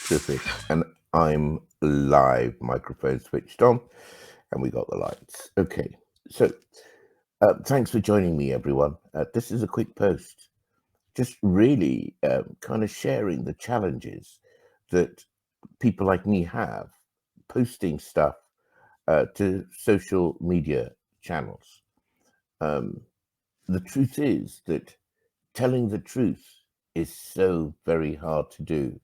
Terrific. And I'm live, microphone switched on, and we got the lights. Okay, so thanks for joining me, everyone. This is a quick post, just really kind of sharing the challenges that people like me have posting stuff to social media channels. The truth is that telling the truth is so very hard to do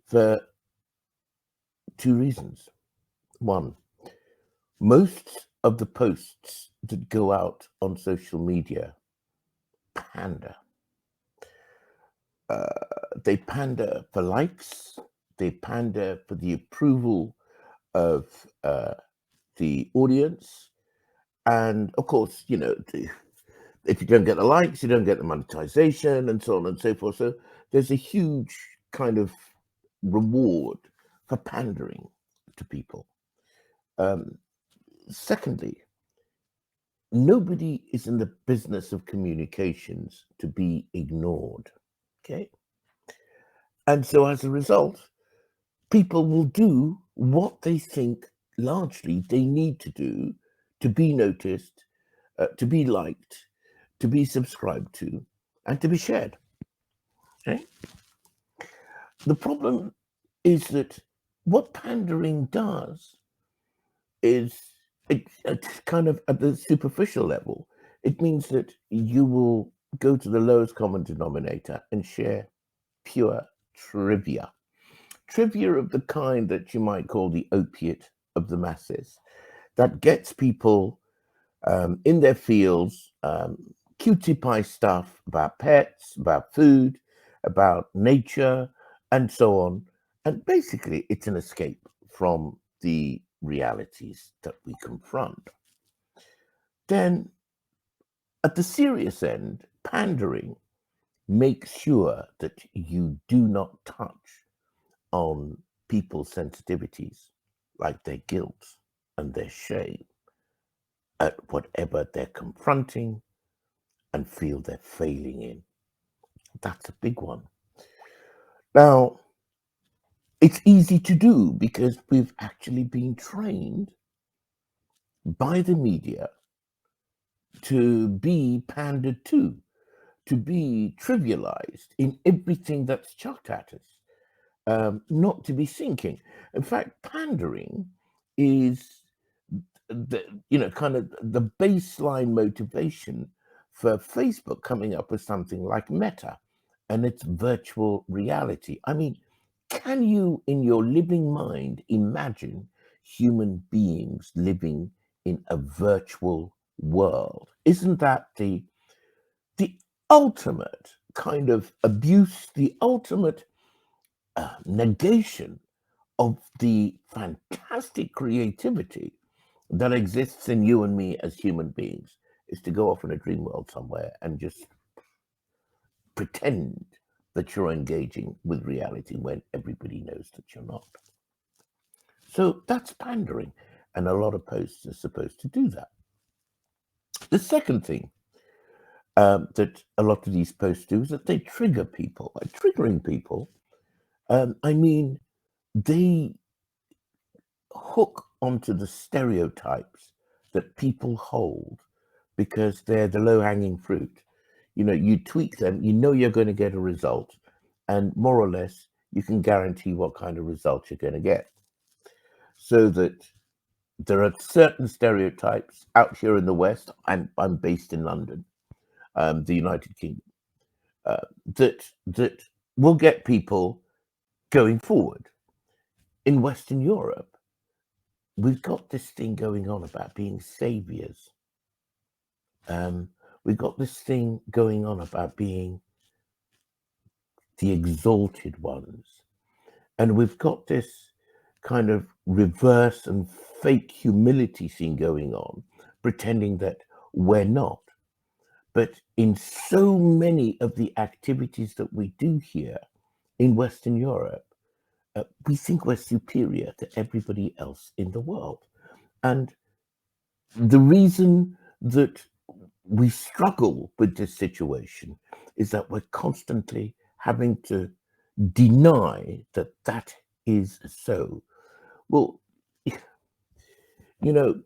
for two reasons. One, most of the posts that go out on social media pander. They pander for likes, they pander for the approval of the audience. And of course, if you don't get the likes, you don't get the monetization and so on and so forth. So there's a huge kind of reward for pandering to people. Secondly, nobody is in the business of communications to be ignored. Okay. And so as a result, people will do what they think largely they need to do to be noticed, to be liked, to be subscribed to, and to be shared. Okay. The problem is that what pandering does is it's kind of at the superficial level. It means that you will go to the lowest common denominator and share pure trivia. Trivia of the kind that you might call the opiate of the masses, that gets people in their fields, cutie pie stuff about pets, about food, about nature, and so on. And basically, it's an escape from the realities that we confront. Then, at the serious end, pandering makes sure that you do not touch on people's sensitivities, like their guilt and their shame, at whatever they're confronting and feel they're failing in. That's a big one. Now, it's easy to do because we've actually been trained by the media to be pandered to be trivialized in everything that's chucked at us, not to be thinking. In fact, pandering is kind of the baseline motivation for Facebook coming up with something like Meta and its virtual reality. I mean, can you, in your living mind, imagine human beings living in a virtual world? Isn't that the ultimate kind of abuse, the ultimate negation of the fantastic creativity that exists in you and me as human beings, is to go off in a dream world somewhere and just pretend that you're engaging with reality when everybody knows that you're not. So that's pandering, and a lot of posts are supposed to do that. The second thing that a lot of these posts do is that they trigger people. By triggering people, I mean they hook onto the stereotypes that people hold because they're the low-hanging fruit. You tweak them, you're going to get a result, and more or less you can guarantee what kind of result you're going to get. So that there are certain stereotypes out here in the West, and I'm based in London, the United Kingdom, that will get people going forward. In Western Europe, we've got this thing going on about being saviors. We've got this thing going on about being the exalted ones. And we've got this kind of reverse and fake humility thing going on, pretending that we're not. But in so many of the activities that we do here in Western Europe, we think we're superior to everybody else in the world. And the reason that we struggle with this situation is that we're constantly having to deny that that is so. Well, you know,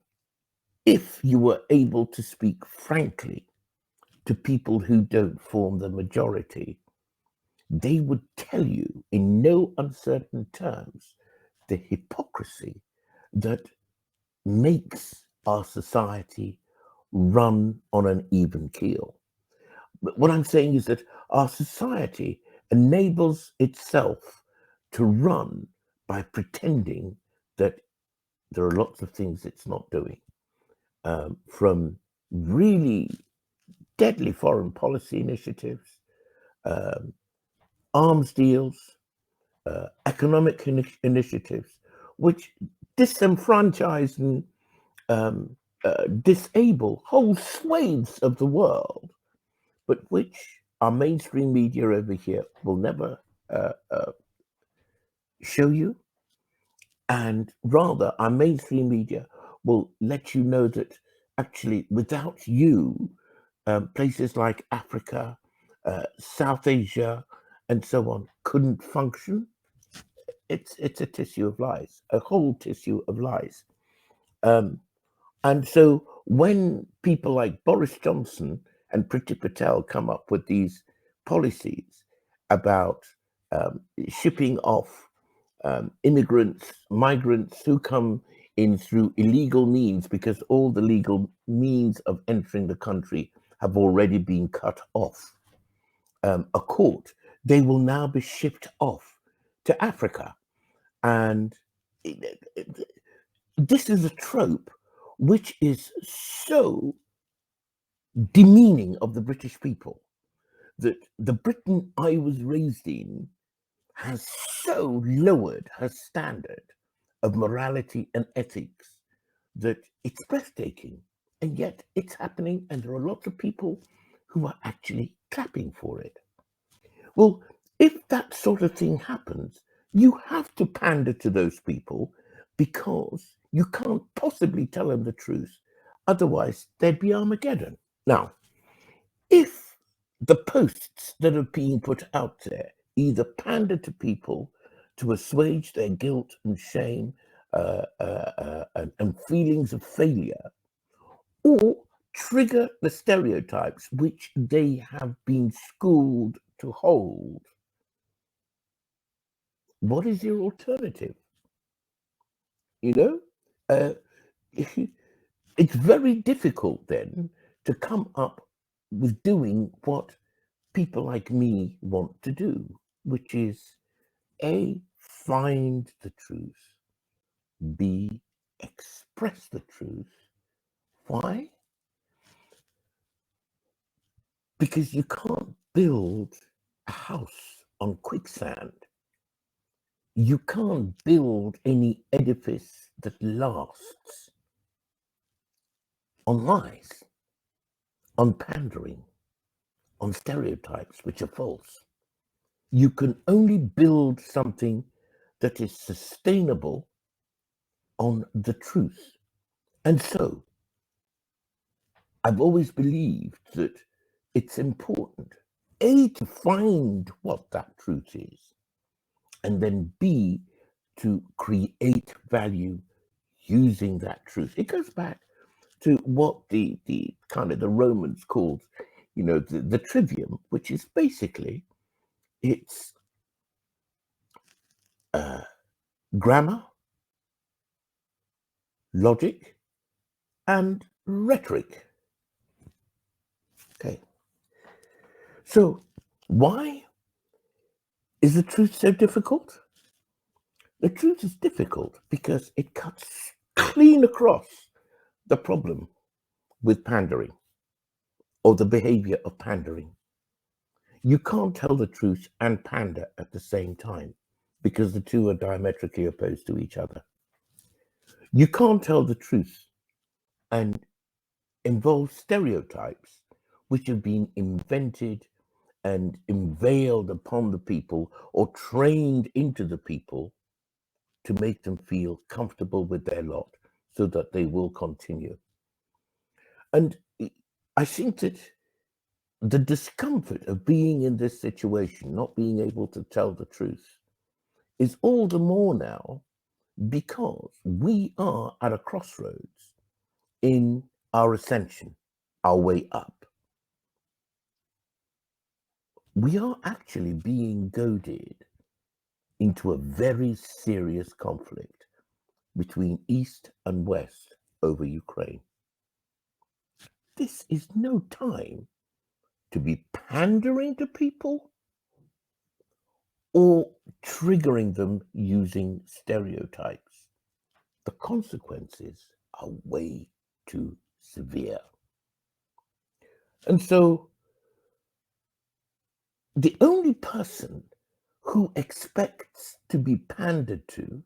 if you were able to speak frankly to people who don't form the majority, they would tell you in no uncertain terms the hypocrisy that makes our society run on an even keel. But what I'm saying is that our society enables itself to run by pretending that there are lots of things it's not doing, from really deadly foreign policy initiatives, um, arms deals, economic initiatives, which disenfranchise and disable whole swathes of the world, but which our mainstream media over here will never show you. And rather, our mainstream media will let you know that actually, without you, places like Africa, South Asia, and so on couldn't function. It's a tissue of lies, a whole tissue of lies. And so when people like Boris Johnson and Priti Patel come up with these policies about shipping off immigrants, migrants who come in through illegal means, because all the legal means of entering the country have already been cut off, a court, they will now be shipped off to Africa. And this is a trope which is so demeaning of the British people, that the Britain I was raised in has so lowered her standard of morality and ethics that it's breathtaking. And yet it's happening, and there are lots of people who are actually clapping for it. Well, if that sort of thing happens, you have to pander to those people, because you can't possibly tell them the truth. Otherwise, there'd be Armageddon. Now, if the posts that are being put out there either pander to people to assuage their guilt and shame, and feelings of failure, or trigger the stereotypes which they have been schooled to hold, what is your alternative? You know, uh, it's very difficult then to come up with doing what people like me want to do, which is A, find the truth, B, express the truth. Why? Because you can't build a house on quicksand. You can't build any edifice that lasts on lies, on pandering, on stereotypes which are false. You can only build something that is sustainable on the truth. And so I've always believed that it's important, A, to find what that truth is, and then B, to create value using that truth. It goes back to what the kind of the Romans called, the trivium, which is basically it's grammar, logic, and rhetoric. Okay. So why is the truth so difficult? The truth is difficult because it cuts clean across the problem with pandering, or the behavior of pandering. You can't tell the truth and pander at the same time, because the two are diametrically opposed to each other. You can't tell the truth and involve stereotypes which have been invented and unveiled upon the people, or trained into the people, to make them feel comfortable with their lot so that they will continue. And I think that the discomfort of being in this situation, not being able to tell the truth, is all the more now because we are at a crossroads in our ascension, our way up. We are actually being goaded into a very serious conflict between East and West over Ukraine. This is no time to be pandering to people or triggering them using stereotypes. The consequences are way too severe. And so the only person who expects to be pandered to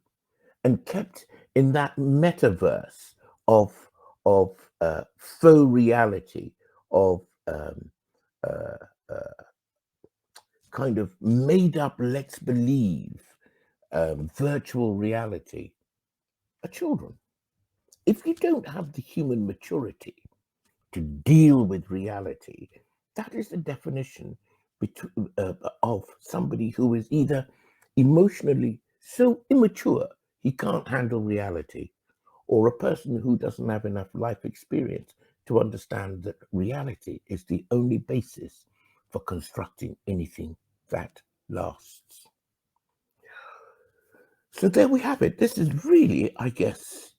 and kept in that metaverse of faux reality, of kind of made up let's believe virtual reality are children. If you don't have the human maturity to deal with reality, that is the definition of somebody who is either emotionally so immature he can't handle reality, or a person who doesn't have enough life experience to understand that reality is the only basis for constructing anything that lasts. So there we have it. This is really, I guess,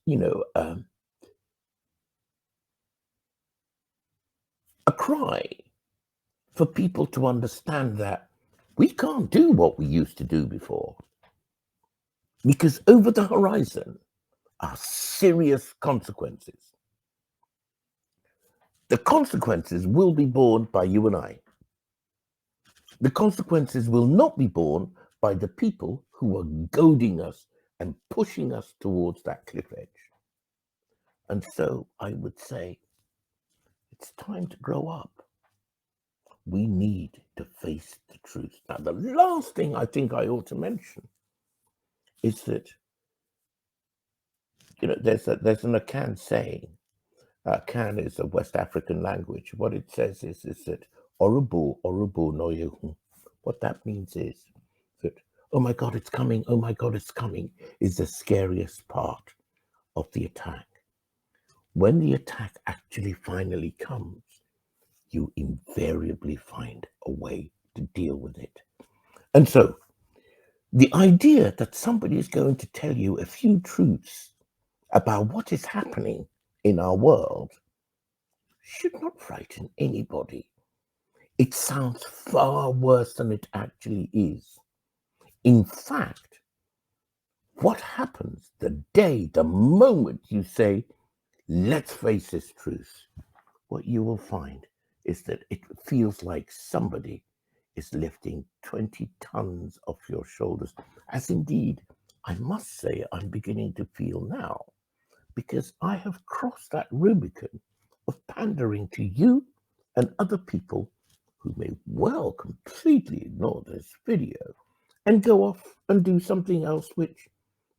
a cry for people to understand that we can't do what we used to do before, because over the horizon are serious consequences. The consequences will be borne by you and I. The consequences will not be borne by the people who are goading us and pushing us towards that cliff edge. And so I would say it's time to grow up. We need to face the truth. Now, the last thing I think I ought to mention is that, there's an Akan saying. Akan is a West African language. What it says is that Orubu no yehu. What that means is that, oh my God, it's coming, oh my God, it's coming, is the scariest part of the attack. When the attack actually finally comes, you invariably find a way to deal with it. And so the idea that somebody is going to tell you a few truths about what is happening in our world should not frighten anybody. It sounds far worse than it actually is. In fact, what happens the moment you say, let's face this truth, what you will find is that it feels like somebody is lifting 20 tons off your shoulders, as indeed, I must say, I'm beginning to feel now, because I have crossed that Rubicon of pandering to you and other people who may well completely ignore this video and go off and do something else which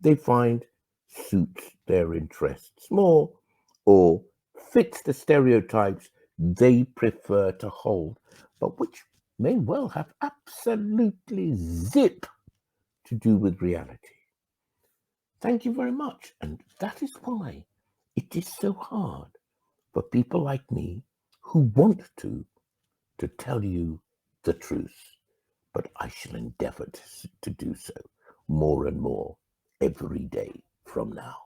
they find suits their interests more or fits the stereotypes they prefer to hold, but which may well have absolutely zip to do with reality. Thank you very much. And that is why it is so hard for people like me who want to tell you the truth. But I shall endeavor to do so more and more every day from now.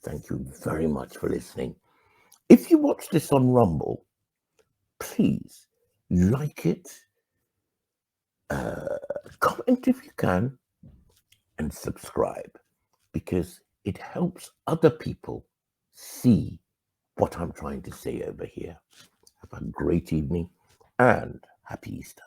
Thank you very much for listening. If you watch this on Rumble, please like it, comment if you can, and subscribe, because it helps other people see what I'm trying to say over here. Have a great evening and happy Easter.